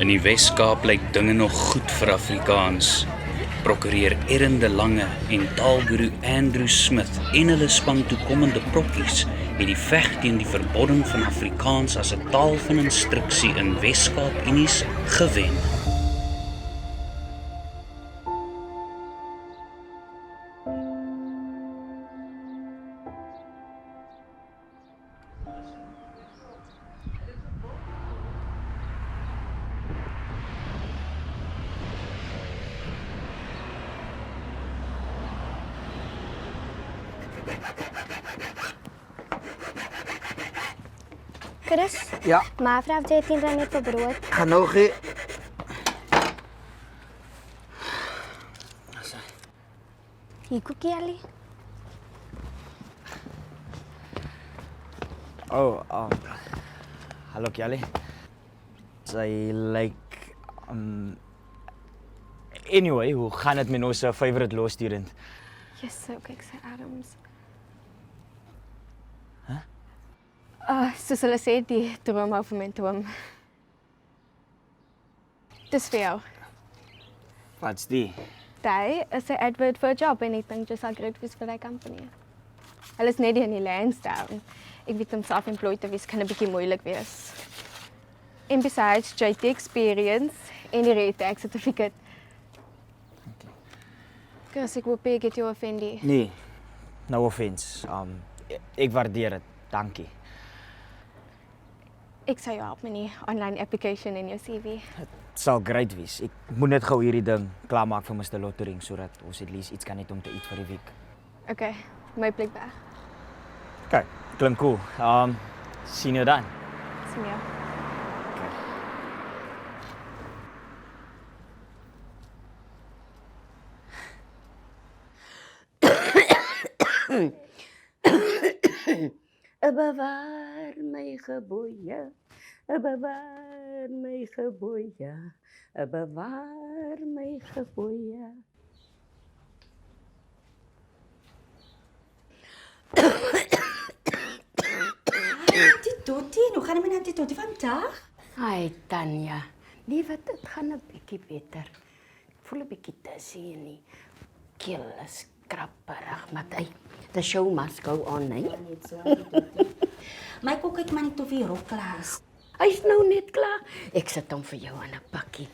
In die Wes-Kaap lyk dinge nog goed vir Afrikaans. Prokureur Êrens de Lange en taalguru Andrew Smith en hulle span toekomende proppies het die veg teen die verbodding van Afrikaans as 'n taal van instruksie in Wes-Kaap Unies gewen. Chris? Ja. Ma vraagt R13 net voor brood. Ga nou gee. Hier koekie Ali. Oh, hallo Kelly. Sy lyk anyway, hoe gaan dit met ons favorite law student? Yes, so kyk sy arms. Soos hulle sê, die droom hou van my droom. Dis vir jou. Wat's die? Daai is 'n advert vir 'n job en ek dink jy sal great wees vir daai company. Hulle is net hier in die Lansdowne. Ek weet om self-employed te wees kan 'n bietjie moeilik wees. And besides, jy het die experience en die rate tax certificate. Chris, ek hoop ek het jou offendie. Nee, no offense. Ek waardeer dit. Dankie. Ek sal jou help met die online application en jou CV. Dit sal great wees. Ek moet net gou hierdie ding klaarmaak vir Mr. Lottering sodat ons at least iets kan het om te eet vir die week. Okay, my plek weg. Okay, klink cool. Sien jou dan. Sien jou. Bewaar my geboeie, bewaar my geboeie, bewaar my geboeie. Toetie, hoe gaan het met die Toetie vandag? Ai Tanya, nee wat, dit gaan 'n bietjie beter. Ek voel 'n bietjie dizzy en die keel is krapperig, maar the show must go on, nee? My kok het maar net of die rok klaar is. Hy's nou net klaar. Ek sit hom vir jou in 'n pakkie.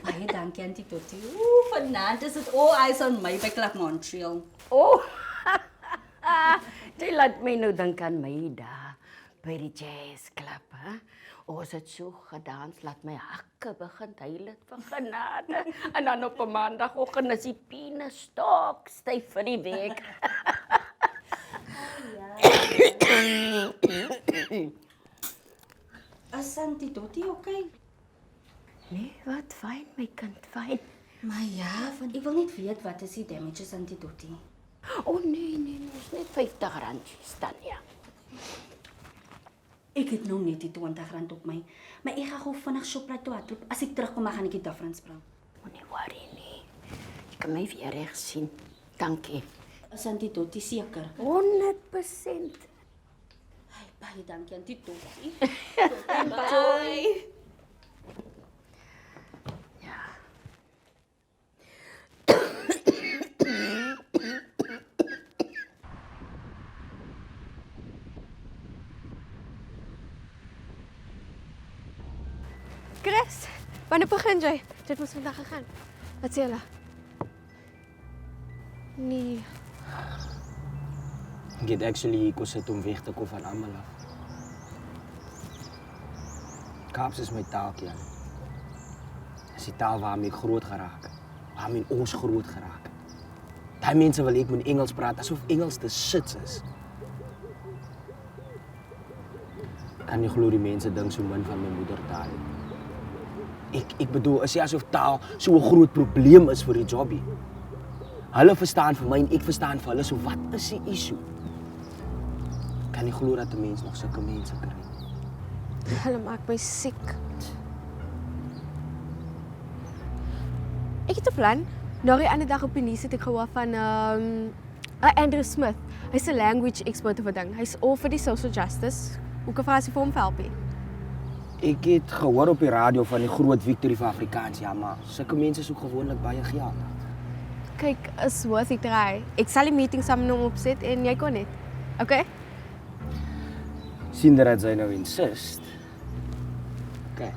Baie dankie Auntie Toetie. Oeh, vanaand is dit all eyes on my by Club Montreal. Oh, jy laat my nou dink aan my daar by die jazzklub, hè? Ons het so gedans, laat my hakke begin huil het van genade. En dan op 'n maandagoggend is die piene stok styf vir die week. Is Auntie Toetie okay? Nee, wat fyn, my kind, fyn. Maar ja, want ek wil net weet wat is die damages Auntie Toetie. Oh nee, is net R50 staan ja. Ek het nou net die R20 op my, maar ek gaan gou vinnig Shoprite toe hardloop. As ek terugkom, dan gaan ek die difference bring. Moenie worry nie. Jy kan my weer reg sien. Dankie. Is Auntie Toetie seker? 100%. Ai, baie dankie Auntie Toetie. Bye. Ja. Chris, wanneer begin jy? Dit moes vandag gegaan. Wat sê hulle? Nee. Ek het actually kos het om weg te kom van almal af. Kaaps is my taal, ja. Dis die taal waarmee ek groot geraak. Waarmee ons groot geraak. Daai mense wil ek moet Engels praat asof Engels te shit is. Kan nie glo die mense dink so min van my moedertaal. Ek bedoel, is jy asof taal so 'n groot probleem is vir die jobbie. Hulle verstaan vir my en ek verstaan vir hulle, so wat is die issue? Kan nie glo dat 'n mens nog sulke mense kry. Hulle maak my siek. Ek het 'n plan. Nou die ander dag op die nuus het ek gehoor van Andrew Smith. Hy's 'n language expert of 'n ding. Hy's all vir die social justice. Hoe kan vir hom help? Ek het gehoor op die radio van die groot victory vir Afrikaans, ja, maar sulke mense soek gewoonlik baie geld. Kyk, is worth die try. Ek sal die meeting saam met hom opset en jy kon net. Okay? Sien dat sy nou insist. Okay.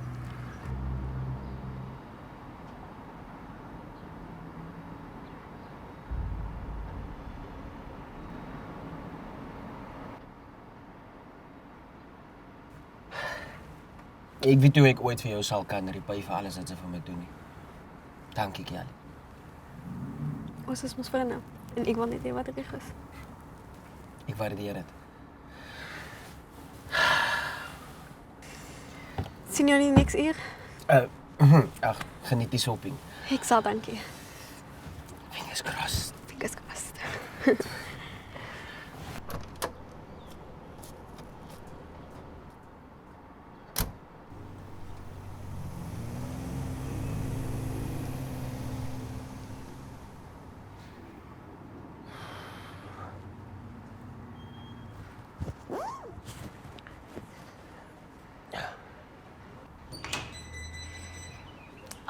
Ek weet hoe ek ooit vir jou sal kan repay vir alles wat sy vir my doen nie. Dankie, Kelly. Ons is mos vriende en ek wil net hê wat reg is. Ek waardeer dit. Sien jy nie niks hier? Ag, geniet die shopping. Ek sal dankie. Fingers crossed. Fingers crossed.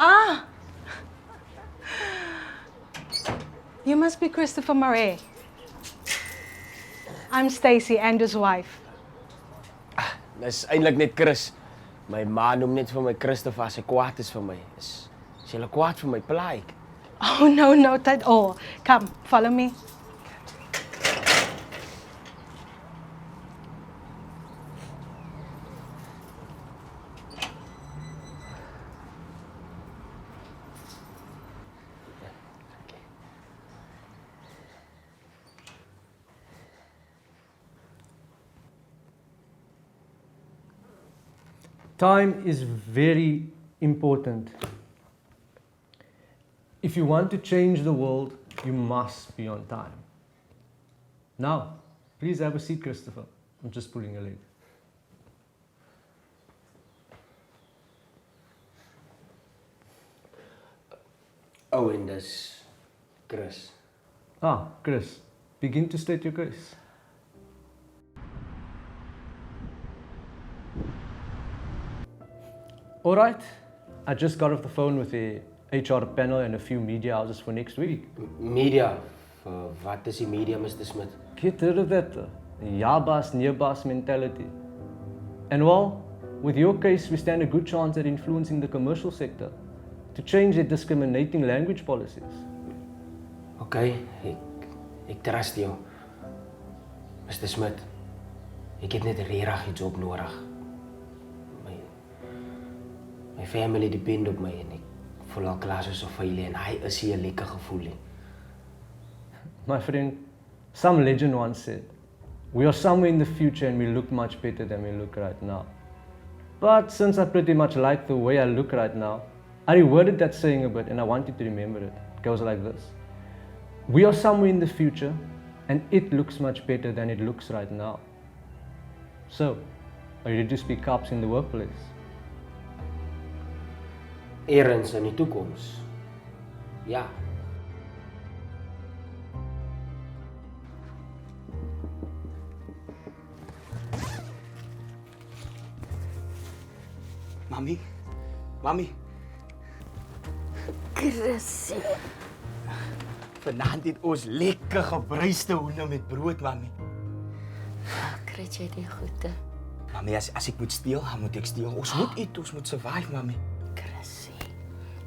Ah! You must be Christopher Marais. I'm Stacy, Andrew's wife. Dis eintlik net Chris. My ma noem net vir my Christopher as sy kwaad is vir my. Is sy hulle kwaad vir my plaik? Oh, no, not at all. Come, follow me. Time is very important. If you want to change the world, you must be on time. Now, please have a seat, Christopher. I'm just pulling your leg. Oh, en dis Chris. Ah, Chris, begin to state your case. All right, I just got off the phone with the HR panel and a few media houses for next week. Media. Wat is die media, Mr. Smith? Get rid of that ja boss, nee boss mentality. And well, with your case, we stand a good chance at influencing the commercial sector to change their discriminating language policies. Okay, ek trust jou. Mr. Smith, ek het net regtig iets op nodig. My family depend op my en ek voel al klaar soos 'n vuile en hy is hier 'n lekker gevoel nie. My friend, some legend once said, we are somewhere in the future and we look much better than we look right now. But since I pretty much like the way I look right now, I reworded that saying a bit and I want you to remember it. It goes like this. We are somewhere in the future and it looks much better than it looks right now. So, are you ready to speak up in the workplace? Êrens in die toekoms. Ja. Mami. Chris. Vanaand het ons lekker gebruiste hoender met brood, mami. Kry jy die goede? Mami, as ek moet steel, dan moet ek steel. Ons moet eet, ons moet survive, mami. Chris,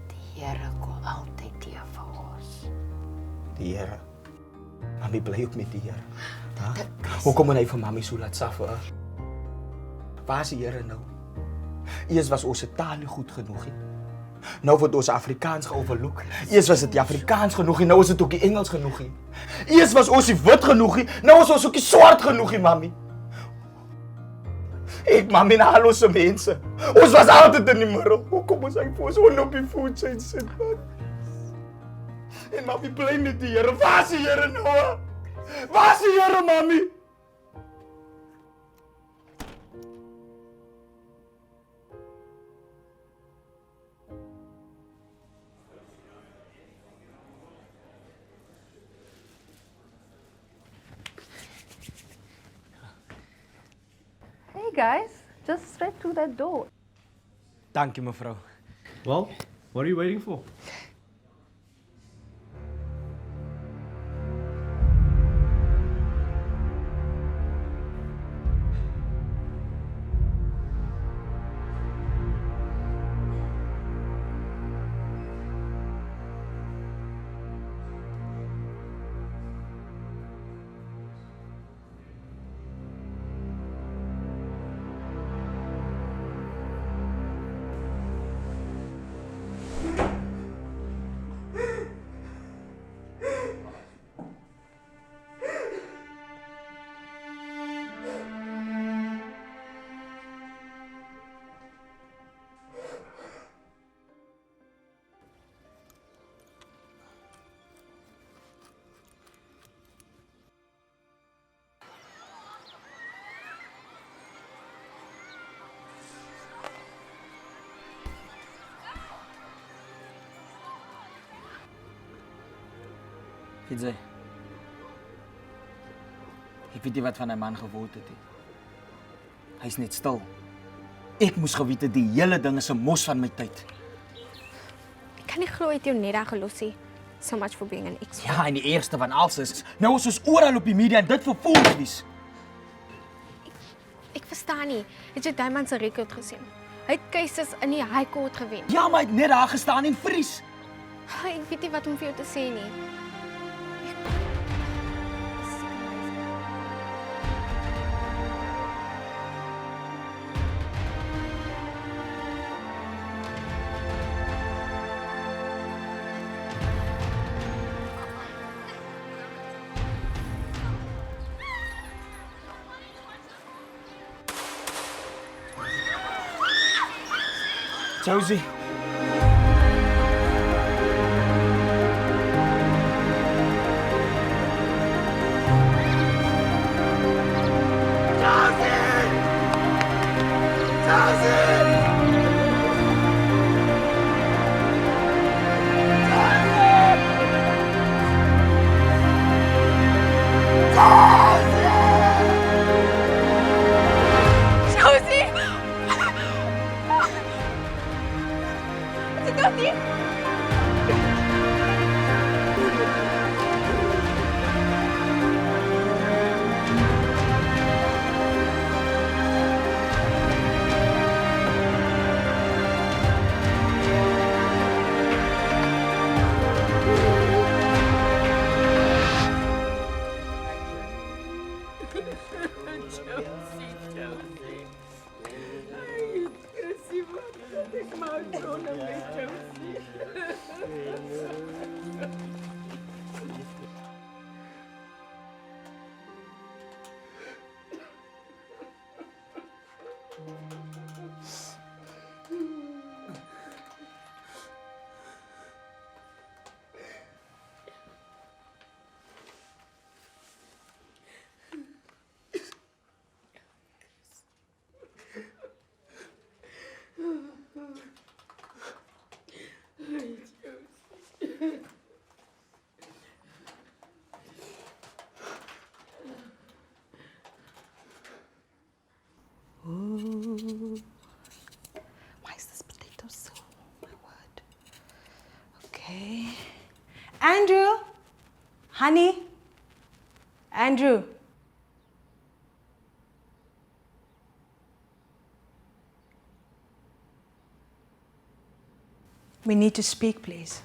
die Here kom altyd teë vir ons. Die Here. Mami bly ook met die Here. Ha? Hoekom moet hy vir mami so laat suffer? Waar is die Here nou? Eers was ons taal nie goed genoeg nie. Nou word ons Afrikaans geoverlook. Eers was dit die Afrikaans genoeg nie, nou is dit ook die Engels genoeg nie. Eers was ons nie wit genoeg nie, nou is ons ook nie swart genoeg nie, mami. Ek mami na al ons mense. Ons was altyd in die middel. Hoekom ons hy vir ons op die food chain sit, man? En mami bly met die Here. Waar is die Here nou? Waar is die Here, mami? Hey guys, just straight through that door. Dankie mevrou. Well, what are you waiting for? Fietsy. Ek weet nie wat van 'n man geword het nie. Hy's net stil. Ek moes geweet het die hele ding is 'n mos van my tyd. Ek kan nie glo jy het jou net daar gelos nie. So much for being an ex. Ja, en die eerste van alles is nou is ons oral op die media en dit vir volkslies. Ek verstaan nie. Het jy Diamond se rekord gesien? Hy het cases in die High Court gewen. Ja, maar hy het net daar gestaan en vries. Ek weet nie wat om vir jou te sê nie. Josie. Why is this potato so? My word. Okay. Andrew? Honey? Andrew? We need to speak, please.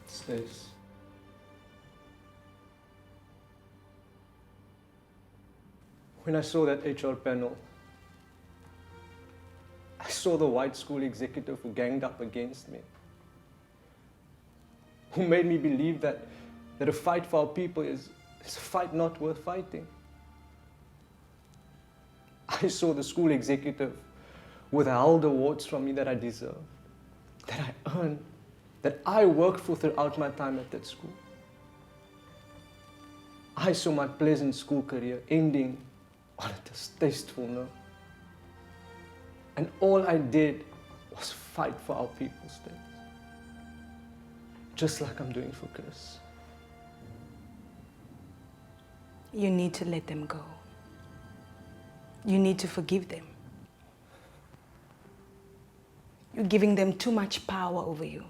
Stace. When I saw that HR panel, I saw the white school executive who ganged up against me, who made me believe that a fight for our people is a fight not worth fighting. I saw the school executive withheld awards from me that I deserved, that I earned, that I worked for throughout my time at that school. I saw my pleasant school career ending on a distasteful note. And all I did was fight for our people's States. Just like I'm doing for Chris. You need to let them go. You need to forgive them. You're giving them too much power over you.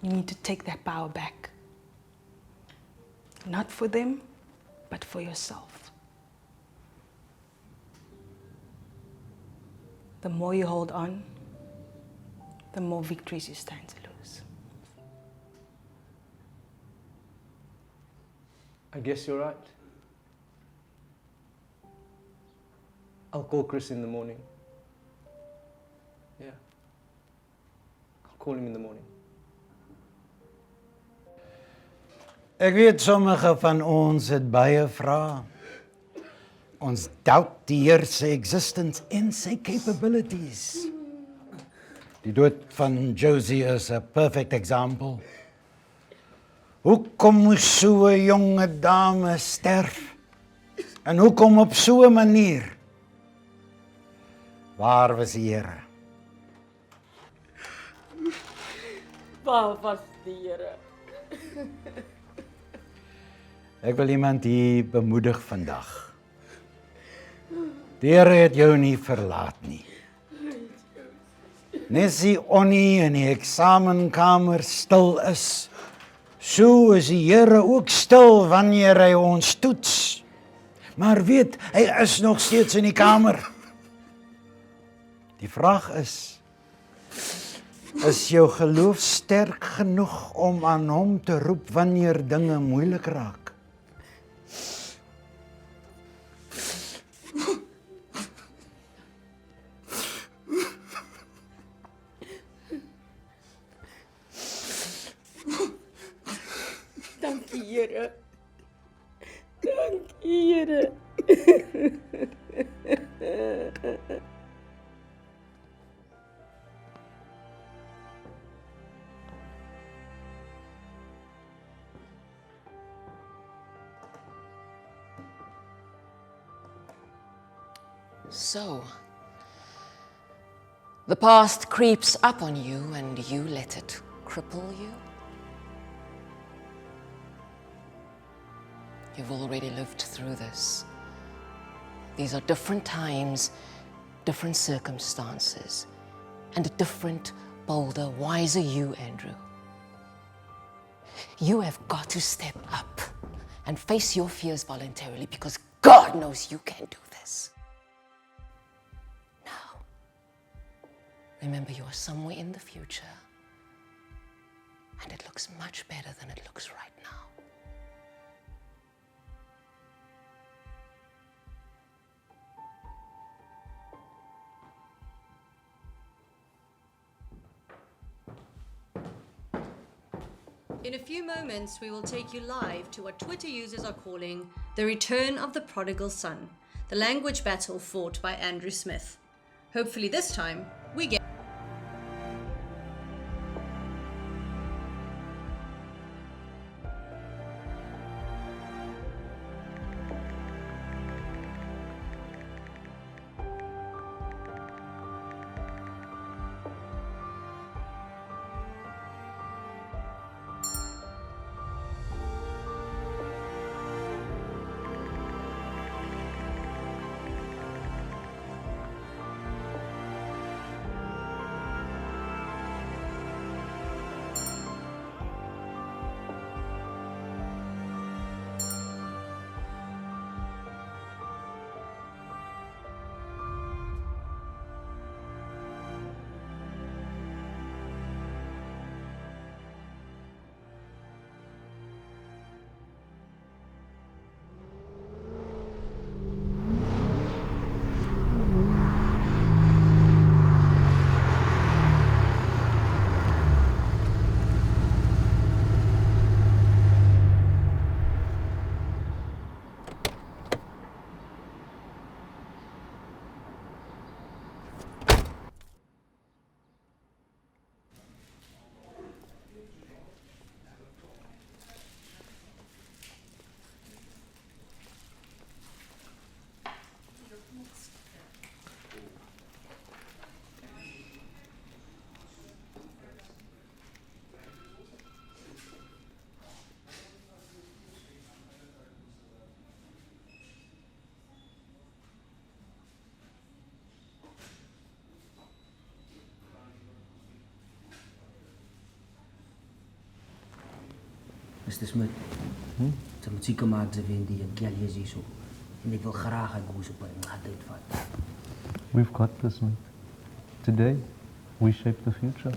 You need to take that power back. Not for them, but for yourself. The more you hold on, the more victories you stand to lose. I guess you're right. I'll call Chris in the morning. Yeah. I'll call him in the morning. Ek weet sommige van ons het baie vrae. Ons doubt die Here se existence en sy capabilities. Die dood van Josie is 'n perfect example. Hoekom moes so 'n jonge dame sterf? En hoekom op so 'n manier? Waar was die Here? Waar was die Here? Ek wil iemand hier bemoedig vandag. Die Here het jou nie verlaat nie. Nes die Onnie in die eksamenkamer stil is, so is die Here ook stil wanneer hy ons toets. Maar weet, hy is nog steeds in die kamer. Die vraag is jou geloof sterk genoeg om aan hom te roep wanneer dinge moeilik raak? Dankie, Here. Dankie, Here. So, the past creeps up on you and you let it cripple you? You've already lived through this. These are different times, different circumstances, and a different, bolder, wiser you, Andrew. You have got to step up and face your fears voluntarily because God knows you can do this. Now, remember you are somewhere in the future, and it looks much better than it looks right now. In a few moments, we will take you live to what Twitter users are calling the return of the prodigal son, the language battle fought by Andrew Smith. Hopefully this time, we get... Mr. Smith. Sy moet seker maak sy wen die Kelly is hier so. En ek wil graag 'n goeie op 'n tyd vat. We've got this, mate. Today, we shape the future.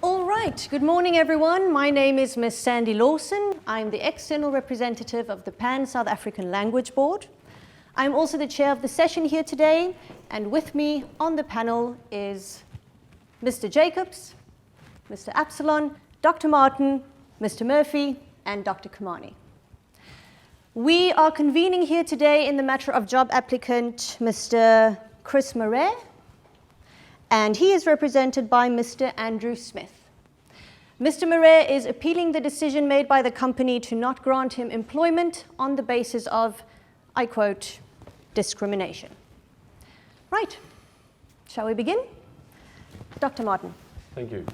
All right, good morning everyone. My name is Miss Sandy Lawson. I'm the external representative of the Pan-South African Language Board. I'm also the chair of the session here today, and with me on the panel is Mr. Jacobs, Mr. Absalon, Dr. Martin, Mr. Murphy, and Dr. Kamani. We are convening here today in the matter of job applicant Mr. Chris Marais, and he is represented by Mr. Andrew Smith. Mr. Marais is appealing the decision made by the company to not grant him employment on the basis of, I quote, discrimination. Right, shall we begin? Dr. Martin. Thank you.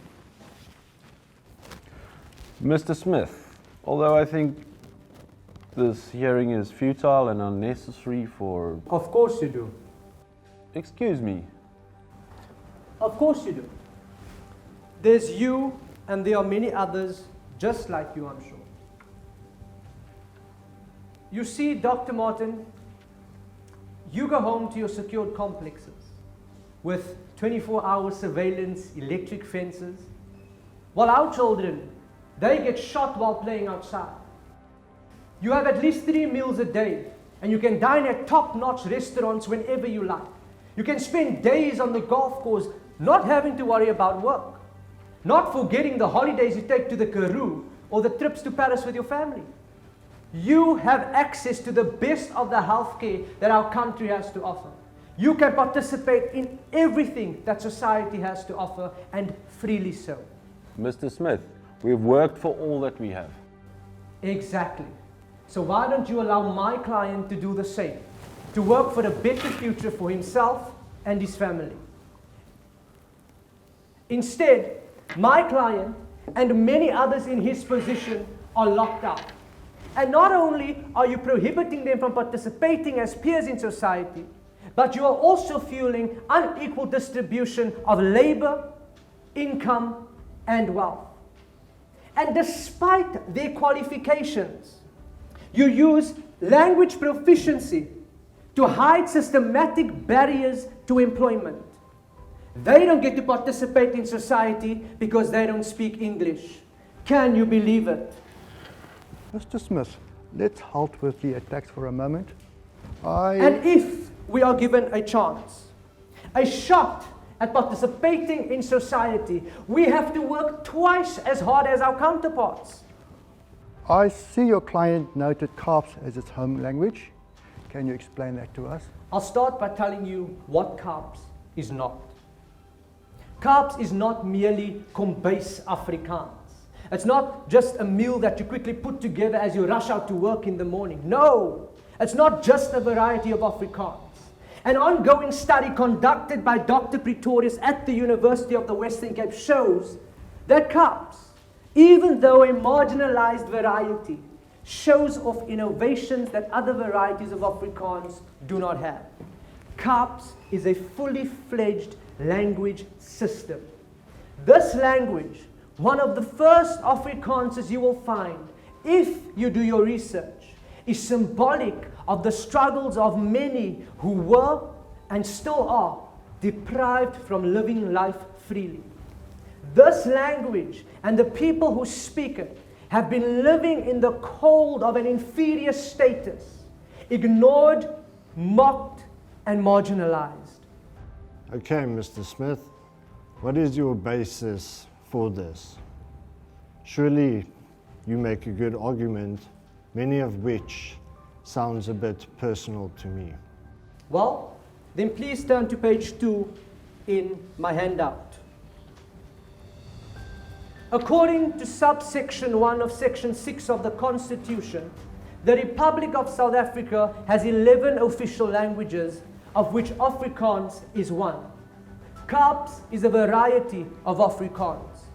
Mr. Smith, although I think this hearing is futile and unnecessary for... Of course you do. Excuse me. Of course you do. There's you, and there are many others just like you, I'm sure. You see, Dr. Martin, you go home to your secured complexes with 24-hour surveillance, electric fences, while our children, they get shot while playing outside. You have at least 3 meals a day, and you can dine at top-notch restaurants whenever you like. You can spend days on the golf course not having to worry about work, not forgetting the holidays you take to the Karoo or the trips to Paris with your family. You have access to the best of the healthcare that our country has to offer. You can participate in everything that society has to offer, and freely so. Mr. Smith, we've worked for all that we have. Exactly. So why don't you allow my client to do the same, to work for a better future for himself and his family? Instead, my client and many others in his position are locked out. And not only are you prohibiting them from participating as peers in society, but you are also fueling unequal distribution of labor, income, and wealth. And despite their qualifications, you use language proficiency to hide systematic barriers to employment. They don't get to participate in society because they don't speak English. Can you believe it? Mr. Smith, let's halt with the attacks for a moment. And if we are given a chance, a shot at participating in society, we have to work twice as hard as our counterparts. I see your client noted CARPS as its home language. Can you explain that to us? I'll start by telling you what CARPS is not. CARPS is not merely Kombuis Afrikaans. It's not just a meal that you quickly put together as you rush out to work in the morning. No, it's not just a variety of Afrikaans. An ongoing study conducted by Dr. Pretorius at the University of the Western Cape shows that CARPS, even though a marginalized variety, shows off innovations that other varieties of Afrikaans do not have. CARPS is a fully fledged language system. This language, one of the first Afrikaanses you will find, if you do your research, is symbolic of the struggles of many who were and still are deprived from living life freely. This language and the people who speak it have been living in the cold of an inferior status, ignored, mocked, and marginalized. Okay, Mr. Smith, what is your basis for this? Surely you make a good argument, many of which sounds a bit personal to me. Well, then please turn to page 2 in my handout. According to subsection 1 of section 6 of the Constitution, the Republic of South Africa has 11 official languages, of which Afrikaans is one. CARPS is a variety of Afrikaans.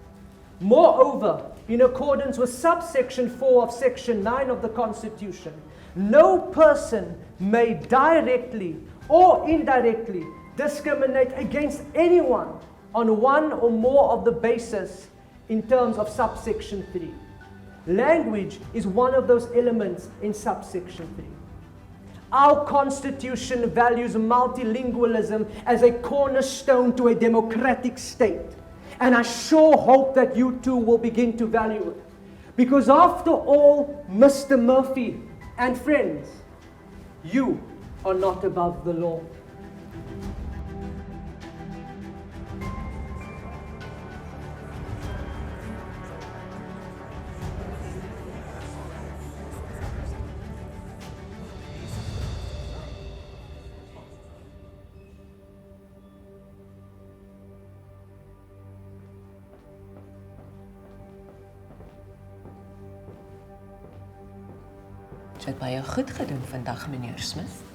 Moreover, in accordance with subsection 4 of section 9 of the Constitution, no person may directly or indirectly discriminate against anyone on one or more of the bases in terms of subsection 3. Language is one of those elements in subsection 3. Our Constitution values multilingualism as a cornerstone to a democratic state. And I sure hope that you too will begin to value it. Because after all, Mr. Murphy and friends, you are not above the law. Jy het baie goed gedoen vandag, meneer Smith.